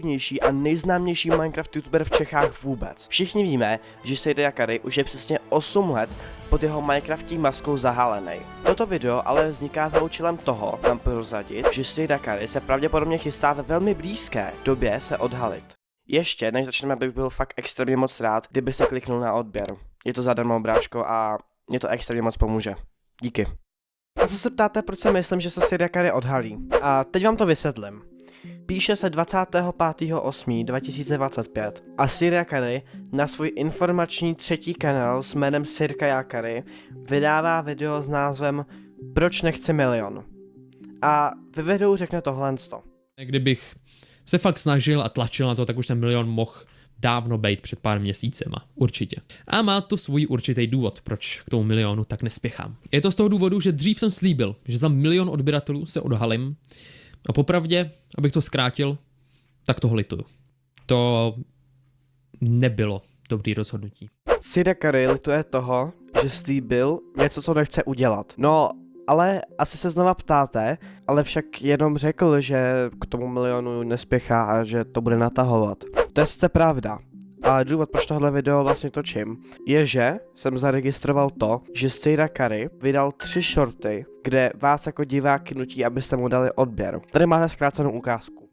nejpopulárnější a nejznámější Minecraft youtuber v Čechách vůbec. Všichni víme, že Sejda Jakary už je přesně 8 let pod jeho Minecraftí maskou zahalený. Toto video ale vzniká za účelem toho nám prozradit, že Sejda Jakary se pravděpodobně chystá ve velmi blízké době se odhalit. Ještě než začneme, bych byl fakt extrémně moc rád, kdyby se kliknul na odběr. Je to zadarmo, bráško, a mě to extrémně moc pomůže. Díky. A se ptáte, proč si myslím, že se Sejda Jakary odhalí. A teď vám to vysvětlím. Píše se 25.8.2025 a Sejda Jakary na svůj informační třetí kanál s jménem Sejda Jakary vydává video s názvem Proč nechci milion. A ve videu řekne tohle. Kdybych se fakt snažil a tlačil na to, tak už ten milion mohl dávno být před pár měsícema, určitě. A má to svůj určitý důvod, proč k tomu milionu tak nespěchám. Je to z toho důvodu, že dřív jsem slíbil, že za 1 milion odběratelů se odhalím a popravdě, abych to zkrátil, tak toho lituju. To nebylo dobrý rozhodnutí. Sejda Jakary lituje toho, že slíbil něco, co nechce udělat. No, ale asi se znova ptáte, ale však jenom řekl, že k tomu milionu nespěchá a že to bude natahovat. To je sice pravda, ale důvod, proč tohle video vlastně točím, je, že jsem zaregistroval to, že Sejda Jakary vydal 3 shorty, kde vás jako diváky nutí, abyste mu dali odběr. Tady máte zkrácenou ukázku.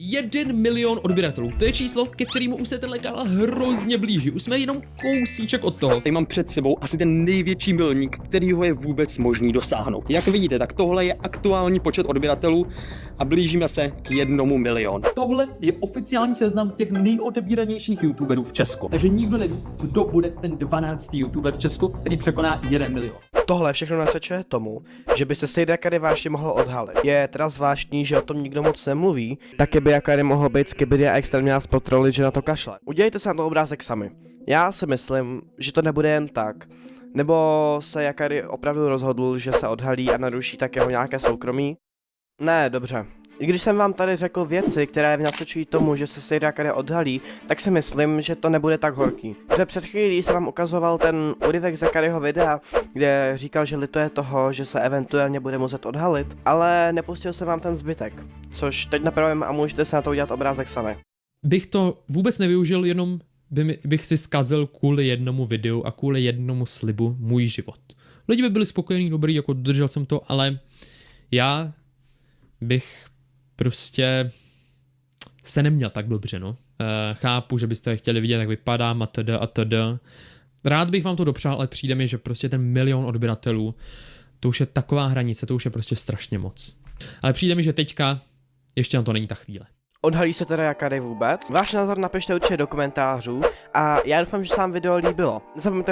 1 milion odběratelů, to je číslo, ke kterému už se ten kanál hrozně blíží. Už jsme jenom kousíček od toho. Tady mám před sebou asi ten největší milník, kterýho je vůbec možný dosáhnout. Jak vidíte, tak tohle je aktuální počet odběratelů a blížíme se k 1 milionu. Tohle je oficiální seznam těch nejodebíranějších youtuberů v Česku. Takže nikdo neví, kdo bude ten 12. youtuber v Česku, který překoná 1 milion. Tohle všechno nasvědčuje tomu, že by se Sejda Jakary vážně mohl odhalit. Je teda zvláštní, že o tom nikdo moc nemluví, taky by Jakary mohl být skibidi a extrémně nás potrolit, že na to kašle. Udělejte se na to obrázek sami. Já si myslím, že to nebude jen tak. Nebo se Jakary opravdu rozhodl, že se odhalí a naruší tak jeho nějaké soukromí? Ne, dobře. I když jsem vám tady řekl věci, které nasvědčují tomu, že se Sejda Jakary odhalí, tak si myslím, že to nebude tak horký. Protože před chvílí jsem vám ukazoval ten úryvek z Jakaryho videa, kde říkal, že lituje toho, že se eventuálně bude muset odhalit, ale nepustil jsem vám ten zbytek, což teď napravím a můžete se na to udělat obrázek sami. Bych to vůbec nevyužil, jenom bych si zkazil kvůli jednomu videu a kvůli jednomu slibu můj život. Lidi by byli spokojení, dobrý, jako dodržel jsem to, ale já bych prostě se neměl tak dobře, no. Chápu, že byste chtěli vidět, jak vypadám a td. Rád bych vám to dopřál, ale přijde mi, že prostě ten 1 milion odběratelů, to už je taková hranice, to už je prostě strašně moc. Ale přijde mi, že teďka ještě na to není ta chvíle. Odhalí se teda Jakary vůbec? Váš názor napište určitě do komentářů a já doufám, že se vám video líbilo. Nezapomeňte